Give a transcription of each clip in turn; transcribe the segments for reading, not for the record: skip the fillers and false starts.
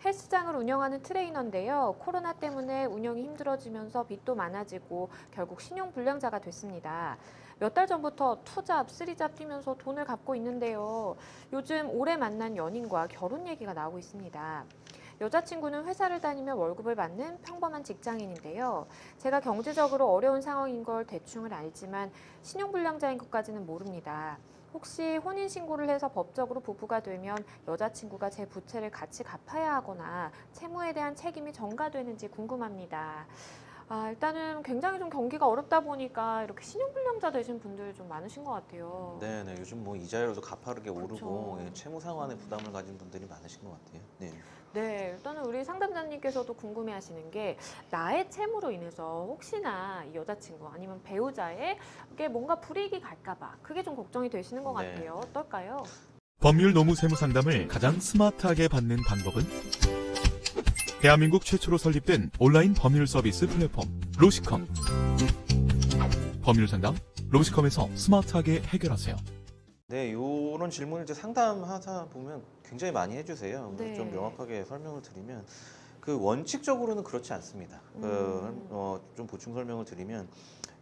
헬스장을 운영하는 트레이너인데요. 코로나 때문에 운영이 힘들어지면서 빚도 많아지고 결국 신용불량자가 됐습니다. 몇 달 전부터 투잡, 쓰리잡 뛰면서 돈을 갚고 있는데요. 요즘 올해 만난 연인과 결혼 얘기가 나오고 있습니다. 여자친구는 회사를 다니며 월급을 받는 평범한 직장인인데요. 제가 경제적으로 어려운 상황인 걸 대충은 알지만 신용불량자인 것까지는 모릅니다. 혹시 혼인신고를 해서 법적으로 부부가 되면 여자친구가 제 부채를 같이 갚아야 하거나 채무에 대한 책임이 전가되는지 궁금합니다. 일단은 굉장히 좀 경기가 어렵다 보니까 이렇게 신용불량자 되신 분들 좀 많으신 것 같아요. 네네, 요즘 뭐 이자율도 가파르게 오르고 그렇죠. 예, 채무 상환에 부담을 가진 분들이 많으신 것 같아요. 네. 네, 일단은 우리 상담자님께서도 궁금해하시는 게 나의 채무로 인해서 혹시나 이 여자친구 아니면 배우자에게 뭔가 불이익이 갈까봐 그게 좀 걱정이 되시는 것 네. 같아요. 어떨까요? 법률 노무 세무 상담을 가장 스마트하게 받는 방법은 대한민국 최초로 설립된 온라인 법률 서비스 플랫폼 로시컴. 법률 상담 로시컴에서 스마트하게 해결하세요. 네, 요런 질문을 이제 상담하다 보면 굉장히 많이 해주세요. 네. 좀 명확하게 설명을 드리면 그 원칙적으로는 그렇지 않습니다. 좀 보충 설명을 드리면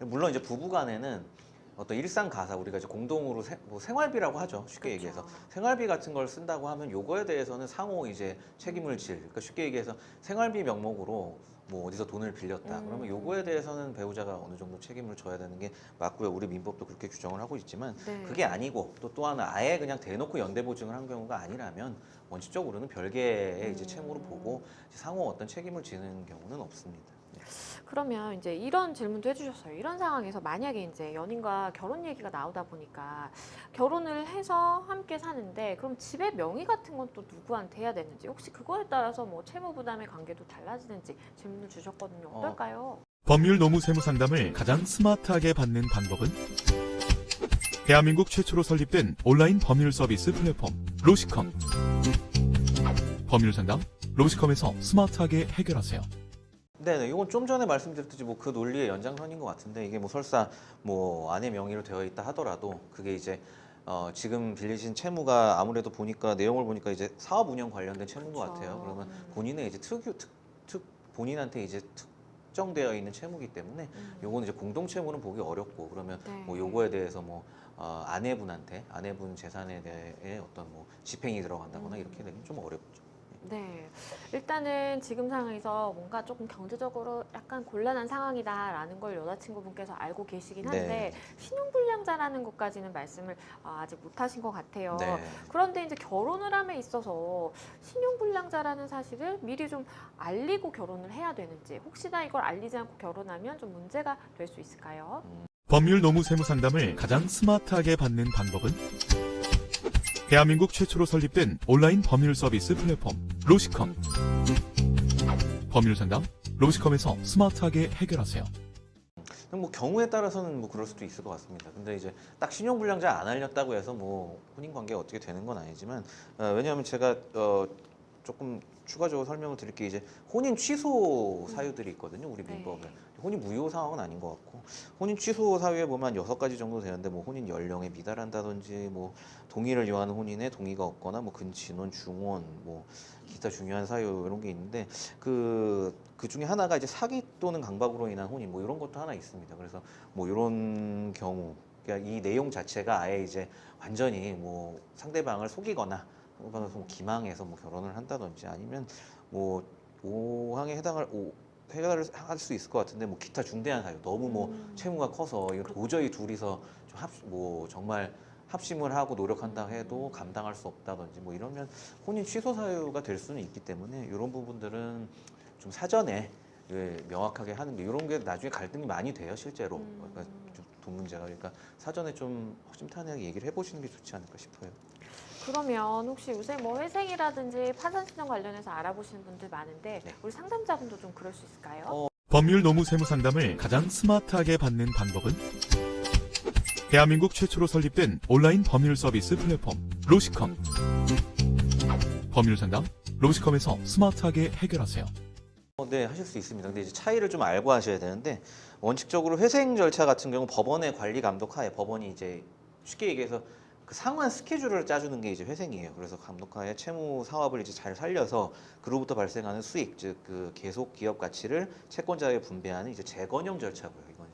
물론 이제 부부간에는 어떤 일상 가사 우리가 이제 공동으로 뭐 생활비라고 하죠. 쉽게 그렇죠. 얘기해서 생활비 같은 걸 쓴다고 하면 요거에 대해서는 상호 이제 책임을 질. 그러니까 쉽게 얘기해서 생활비 명목으로 뭐 어디서 돈을 빌렸다. 그러면 요거에 대해서는 배우자가 어느 정도 책임을 져야 되는 게 맞고요. 우리 민법도 그렇게 규정을 하고 있지만 네. 그게 아니고 또 하나 아예 그냥 대놓고 연대 보증을 한 경우가 아니라면 원칙적으로는 별개의 이제 채무로 보고 상호 어떤 책임을 지는 경우는 없습니다. 네. 그러면 이제 이런 질문도 해주셨어요. 이런 상황에서 만약에 이제 연인과 결혼 얘기가 나오다 보니까 결혼을 해서 함께 사는데 그럼 집의 명의 같은 건 또 누구한테 해야 되는지 혹시 그거에 따라서 뭐 채무 부담의 관계도 달라지는지 질문을 주셨거든요. 어떨까요? 법률 노무 세무 상담을 가장 스마트하게 받는 방법은 대한민국 최초로 설립된 온라인 법률 서비스 플랫폼 로시컴. 법률 상담 로시컴에서 스마트하게 해결하세요. 네네, 이건 좀 전에 말씀드렸듯이 뭐 그 논리의 연장선인 것 같은데 이게 뭐 설사 뭐 아내 명의로 되어 있다 하더라도 그게 이제 지금 빌리신 채무가 아무래도 보니까 내용을 보니까 이제 사업 운영 관련된 채무인 것 같아요. 그러면 본인의 이제 본인한테 이제 특정되어 있는 채무기 때문에 요거는 이제 공동 채무는 보기 어렵고 그러면 네. 뭐 요거에 대해서 뭐 아내분 재산에 대해 어떤 뭐 집행이 들어간다거나 이렇게 되면 좀 어렵죠. 네, 일단은 지금 상황에서 뭔가 조금 경제적으로 약간 곤란한 상황이다라는 걸 여자친구분께서 알고 계시긴 한데 네. 신용불량자라는 것까지는 말씀을 아직 못하신 것 같아요. 네. 그런데 이제 결혼을 함에 있어서 신용불량자라는 사실을 미리 좀 알리고 결혼을 해야 되는지 혹시나 이걸 알리지 않고 결혼하면 좀 문제가 될 수 있을까요? 법률 노무 세무 상담을 가장 스마트하게 받는 방법은 대한민국 최초로 설립된 온라인 법률 서비스 플랫폼 로시컴. 법률 상담 로시컴에서 스마트하게 해결하세요. 뭐 경우에 따라서는 뭐 그럴 수도 있을 것 같습니다. 근데 이제 딱 신용불량자 안 알렸다고 해서 뭐 혼인 관계가 어떻게 되는 건 아니지만 왜냐하면 제가 조금 추가적으로 설명을 드릴 게 이제 혼인 취소 사유들이 있거든요. 우리 민법에. 네. 혼인 무효 상황은 아닌 것 같고 혼인 취소 사유에 보면 한 6가지 정도 되는데 뭐 혼인 연령에 미달한다든지 뭐 동의를 요하는 혼인에 동의가 없거나 뭐 근친혼, 중혼 뭐 기타 중요한 사유 이런 게 있는데 그 중에 하나가 이제 사기 또는 강박으로 인한 혼인 뭐 이런 것도 하나 있습니다. 그래서 뭐 이런 경우 그러니까 이 내용 자체가 아예 이제 완전히 뭐 상대방을 속이거나 혹은 뭐 기망해서 뭐 결혼을 한다든지 아니면 뭐 5항에 해당할 할 수 있을 것 같은데 뭐 기타 중대한 사유 너무 뭐 채무가 커서 이거 도저히 둘이서 좀 뭐 정말 합심을 하고 노력한다 해도 감당할 수 없다든지 뭐 이러면 혼인 취소 사유가 될 수는 있기 때문에 이런 부분들은 좀 사전에 명확하게 하는 게 이런 게 나중에 갈등이 많이 돼요 실제로. 그러니까 돈 문제가 그러니까 사전에 좀 허심탄회하게 얘기를 해보시는 게 좋지 않을까 싶어요. 그러면 혹시 요새 뭐 회생이라든지 파산신청 관련해서 알아보시는 분들 많은데 네. 우리 상담자분도 좀 그럴 수 있을까요? 법률 노무 세무 상담을 가장 스마트하게 받는 방법은 대한민국 최초로 설립된 온라인 법률 서비스 플랫폼 로시컴. 법률 상담 로시컴에서 스마트하게 해결하세요. 네, 하실 수 있습니다. 근데 이제 차이를 좀 알고 하셔야 되는데 원칙적으로 회생 절차 같은 경우 법원의 관리 감독 하에 법원이 이제 쉽게 얘기해서 그 상환 스케줄을 짜주는 게 이제 회생이에요. 그래서 감독하에 채무 사업을 이제 잘 살려서 그로부터 발생하는 수익, 즉 그 계속 기업 가치를 채권자에 분배하는 이제 재건용 절차고요. 이건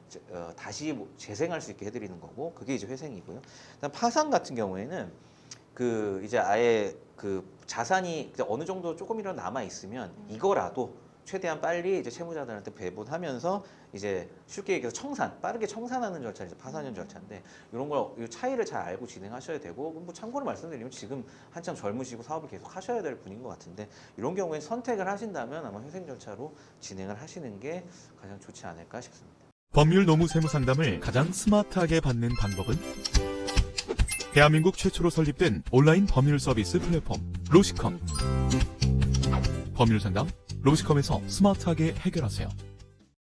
이제 다시 재생할 수 있게 해드리는 거고, 그게 이제 회생이고요. 그다음 파산 같은 경우에는 그 이제 아예 그 자산이 이제 어느 정도 조금이라도 남아 있으면 이거라도 최대한 빨리 이제 채무자들한테 배분하면서 이제 쉽게 얘기해서 빠르게 청산하는 절차가 이제 파산형 절차인데, 이런 거 이 차이를 잘 알고 진행하셔야 되고, 뭐 참고로 말씀드리면 지금 한참 젊으시고 사업을 계속 하셔야 될 분인 것 같은데, 이런 경우에 선택을 하신다면 아마 회생 절차로 진행을 하시는 게 가장 좋지 않을까 싶습니다. 법률 노무 세무 상담을 가장 스마트하게 받는 방법은 대한민국 최초로 설립된 온라인 법률 서비스 플랫폼 로시컴. 법률 상담 로시컴에서 스마트하게 해결하세요.